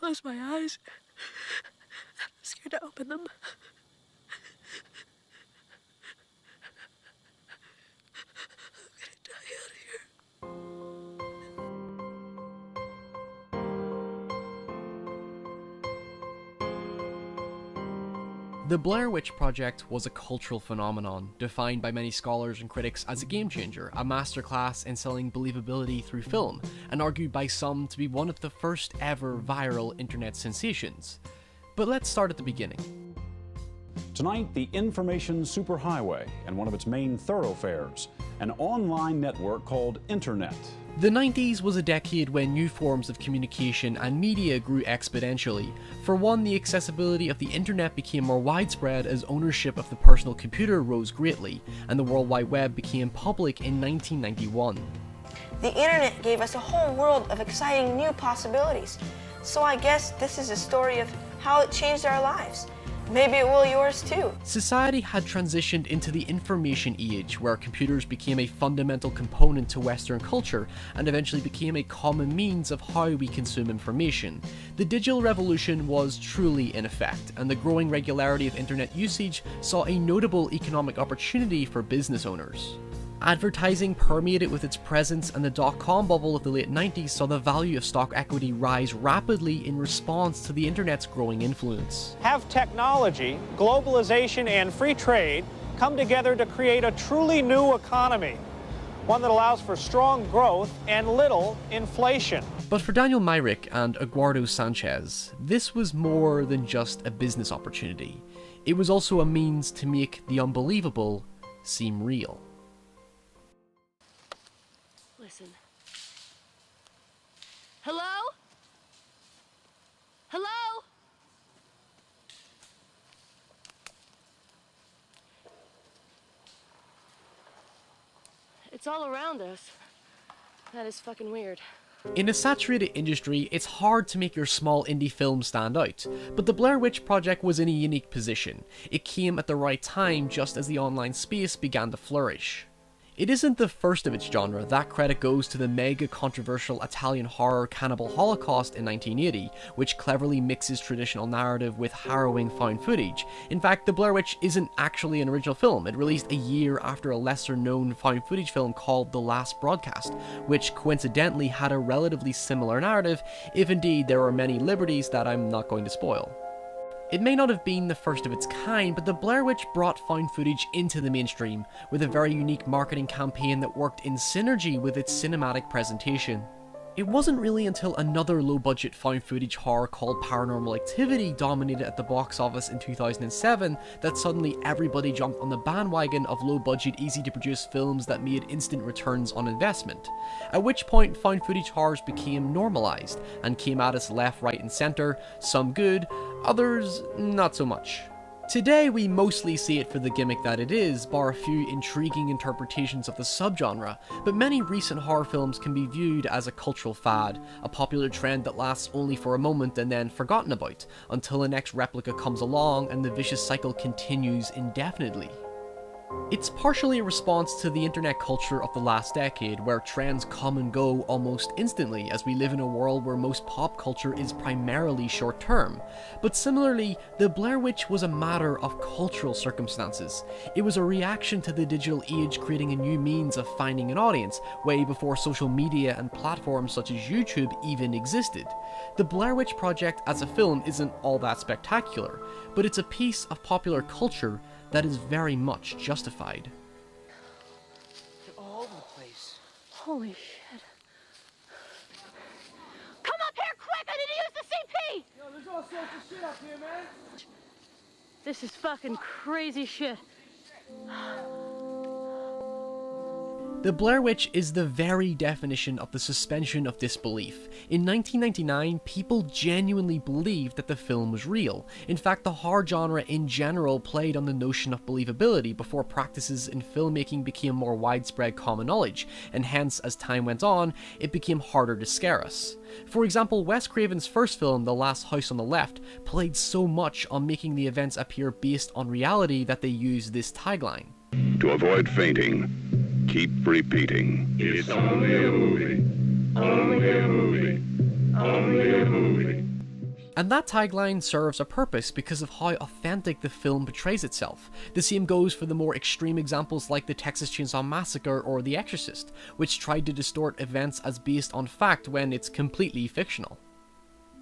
close my eyes. I'm scared to open them. I'm gonna die out here. The Blair Witch Project was a cultural phenomenon, defined by many scholars and critics as a game changer, a masterclass in selling believability through film, and argued by some to be one of the first ever viral internet sensations. But let's start at the beginning. Tonight, the information superhighway and one of its main thoroughfares, an online network called Internet. The 90s was a decade when new forms of communication and media grew exponentially. For one, the accessibility of the internet became more widespread as ownership of the personal computer rose greatly, and the World Wide Web became public in 1991. The internet gave us a whole world of exciting new possibilities. So I guess this is a story of how it changed our lives. Maybe it will yours too. Society had transitioned into the information age, where computers became a fundamental component to Western culture and eventually became a common means of how we consume information. The digital revolution was truly in effect, and the growing regularity of internet usage saw a notable economic opportunity for business owners. Advertising permeated with its presence, and the dot-com bubble of the late 90s saw the value of stock equity rise rapidly in response to the internet's growing influence. Have technology, globalization, and free trade come together to create a truly new economy, one that allows for strong growth and little inflation. But for Daniel Myrick and Eduardo Sanchez, this was more than just a business opportunity. It was also a means to make the unbelievable seem real. Listen. Hello? Hello? It's all around us. That is fucking weird. In a saturated industry, it's hard to make your small indie film stand out, but the Blair Witch Project was in a unique position. It came at the right time just as the online space began to flourish. It isn't the first of its genre. That credit goes to the mega controversial Italian horror Cannibal Holocaust in 1980, which cleverly mixes traditional narrative with harrowing found footage. In fact, The Blair Witch isn't actually an original film. It released a year after a lesser known found footage film called The Last Broadcast, which coincidentally had a relatively similar narrative, if indeed there are many liberties that I'm not going to spoil. It may not have been the first of its kind, but the Blair Witch brought found footage into the mainstream, with a very unique marketing campaign that worked in synergy with its cinematic presentation. It wasn't really until another low-budget found footage horror called Paranormal Activity dominated at the box office in 2007 that suddenly everybody jumped on the bandwagon of low-budget, easy-to-produce films that made instant returns on investment. At which point, found footage horrors became normalized and came at us left, right and centre, some good, others not so much. Today, we mostly see it for the gimmick that it is, bar a few intriguing interpretations of the subgenre, but many recent horror films can be viewed as a cultural fad, a popular trend that lasts only for a moment and then forgotten about, until the next replica comes along and the vicious cycle continues indefinitely. It's partially a response to the internet culture of the last decade, where trends come and go almost instantly as we live in a world where most pop culture is primarily short-term. But similarly, The Blair Witch was a matter of cultural circumstances. It was a reaction to the digital age creating a new means of finding an audience, way before social media and platforms such as YouTube even existed. The Blair Witch Project as a film isn't all that spectacular, but it's a piece of popular culture that is very much justified. They're all over the place. Holy shit. Come up here quick! I need to use the CP! Yo, there's all sorts of shit up here, man. This is fucking crazy shit. The Blair Witch is the very definition of the suspension of disbelief. In 1999, people genuinely believed that the film was real. In fact, the horror genre in general played on the notion of believability before practices in filmmaking became more widespread common knowledge, and hence, as time went on, it became harder to scare us. For example, Wes Craven's first film, The Last House on the Left, played so much on making the events appear based on reality that they used this tagline. To avoid fainting, keep repeating. It's only a movie. Only a movie. Only a movie. And that tagline serves a purpose because of how authentic the film portrays itself. The same goes for the more extreme examples like the Texas Chainsaw Massacre or The Exorcist, which tried to distort events as based on fact when it's completely fictional.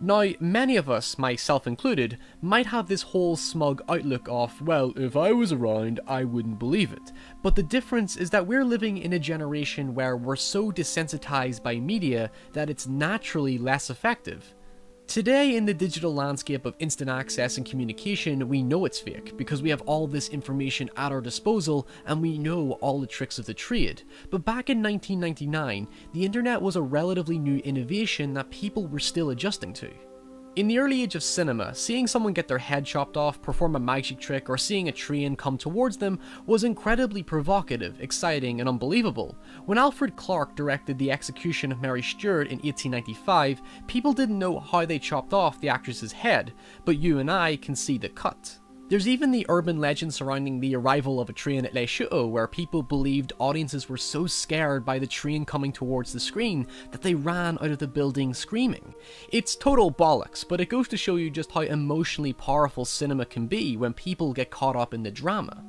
Now, many of us, myself included, might have this whole smug outlook of, well, if I was around, I wouldn't believe it. But the difference is that we're living in a generation where we're so desensitized by media that it's naturally less effective. Today, in the digital landscape of instant access and communication, we know it's fake, because we have all this information at our disposal and we know all the tricks of the trade. But back in 1999, the internet was a relatively new innovation that people were still adjusting to. In the early age of cinema, seeing someone get their head chopped off, perform a magic trick, or seeing a train come towards them was incredibly provocative, exciting, and unbelievable. When Alfred Clark directed The Execution of Mary Stuart in 1895, people didn't know how they chopped off the actress's head, but you and I can see the cut. There's even the urban legend surrounding the arrival of a train at Les Châteaux, where people believed audiences were so scared by the train coming towards the screen that they ran out of the building screaming. It's total bollocks, but it goes to show you just how emotionally powerful cinema can be when people get caught up in the drama.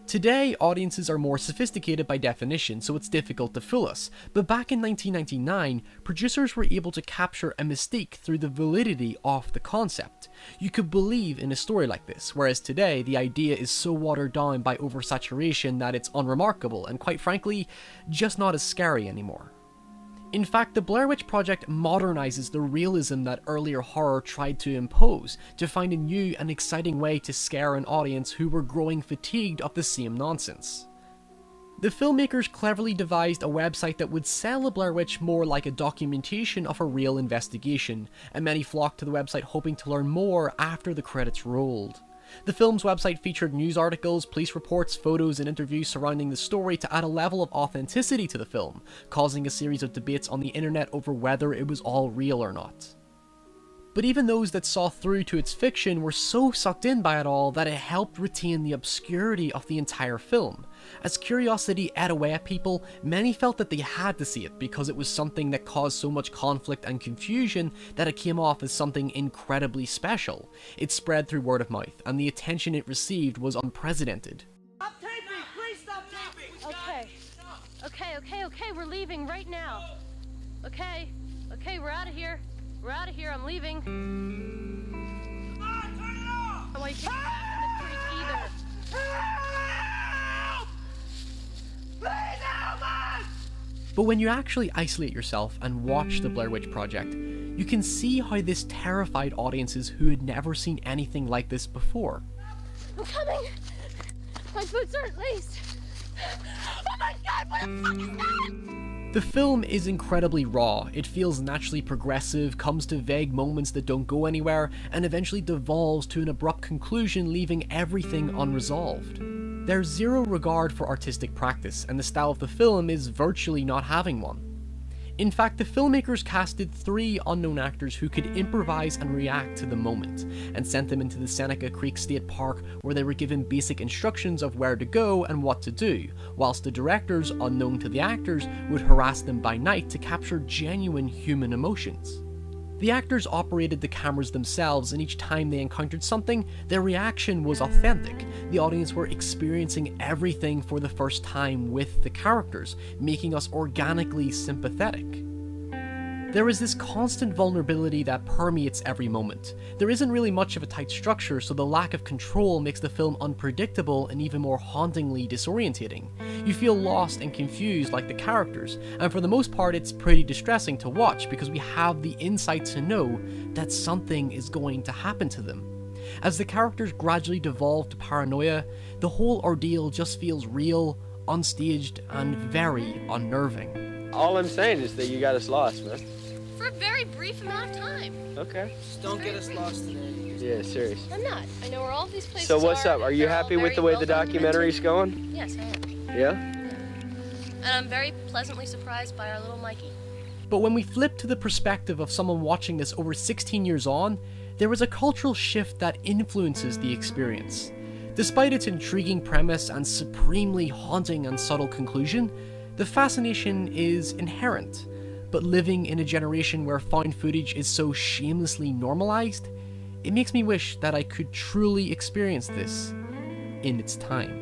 Today, audiences are more sophisticated by definition, so it's difficult to fool us, but back in 1999, producers were able to capture a mystique through the validity of the concept. You could believe in a story like this, whereas today, the idea is so watered down by oversaturation that it's unremarkable, and quite frankly, just not as scary anymore. In fact, the Blair Witch Project modernizes the realism that earlier horror tried to impose, to find a new and exciting way to scare an audience who were growing fatigued of the same nonsense. The filmmakers cleverly devised a website that would sell the Blair Witch more like a documentation of a real investigation, and many flocked to the website hoping to learn more after the credits rolled. The film's website featured news articles, police reports, photos, and interviews surrounding the story to add a level of authenticity to the film, causing a series of debates on the internet over whether it was all real or not. But even those that saw through to its fiction were so sucked in by it all that it helped retain the obscurity of the entire film. As curiosity ate away at people, many felt that they had to see it because it was something that caused so much conflict and confusion that it came off as something incredibly special. It spread through word of mouth, and the attention it received was unprecedented. Stop taping! Please stop taping! Okay, we're leaving right now. Okay, we're out of here. I'm leaving. Come on, turn it off! I want you to get back in the creek either. Help! Please help us! But when you actually isolate yourself and watch the Blair Witch Project, you can see how this terrified audiences who had never seen anything like this before. I'm coming. My boots aren't laced. Oh my god, what the fuck is that? The film is incredibly raw, it feels naturally progressive, comes to vague moments that don't go anywhere, and eventually devolves to an abrupt conclusion leaving everything unresolved. There's zero regard for artistic practice, and the style of the film is virtually not having one. In fact, the filmmakers casted 3 unknown actors who could improvise and react to the moment, and sent them into the Seneca Creek State Park where they were given basic instructions of where to go and what to do, whilst the directors, unknown to the actors, would harass them by night to capture genuine human emotions. The actors operated the cameras themselves, and each time they encountered something, their reaction was authentic. The audience were experiencing everything for the first time with the characters, making us organically sympathetic. There is this constant vulnerability that permeates every moment. There isn't really much of a tight structure, so the lack of control makes the film unpredictable and even more hauntingly disorientating. You feel lost and confused like the characters, and for the most part it's pretty distressing to watch because we have the insight to know that something is going to happen to them. As the characters gradually devolve to paranoia, the whole ordeal just feels real, unstaged, and very unnerving. All I'm saying is that you got us lost, man. For a very brief amount of time. Okay. Just don't get us lost today. Yeah, serious. I'm not. I know where all these places So what's are. up? Are you They're all happy with very the way the well documentary's documented. going? Yes, I am. Yeah? And I'm very pleasantly surprised by our little Mikey. But when we flip to the perspective of someone watching this over 16 years on, there is a cultural shift that influences the experience. Despite its intriguing premise and supremely haunting and subtle conclusion, the fascination is inherent. but living in a generation where found footage is so shamelessly normalized, it makes me wish that I could truly experience this in its time.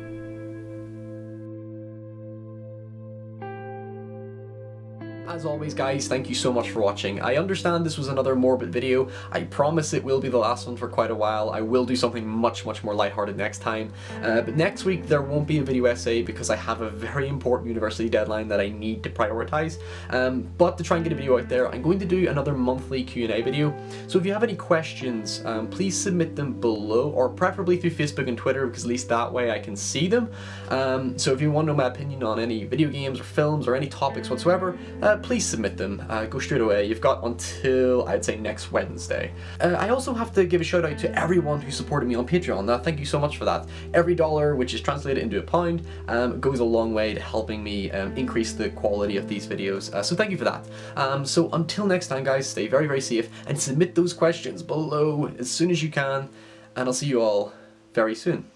As always guys, thank you so much for watching. I understand this was another morbid video. I promise it will be the last one for quite a while. I will do something much more lighthearted next time. But next week there won't be a video essay because I have a very important university deadline that I need to prioritize. But to try and get a video out there, I'm going to do another monthly Q&A video. So if you have any questions, please submit them below, or preferably through Facebook and Twitter, because at least that way I can see them. So if you want to know my opinion on any video games or films or any topics whatsoever, please submit them. Go straight away. You've got until, I'd say, next Wednesday. I also have to give a shout out to everyone who supported me on Patreon. Thank you so much for that. Every dollar, which is translated into a pound, goes a long way to helping me increase the quality of these videos. So thank you for that. So until next time guys, stay very safe and submit those questions below as soon as you can, and I'll see you all very soon.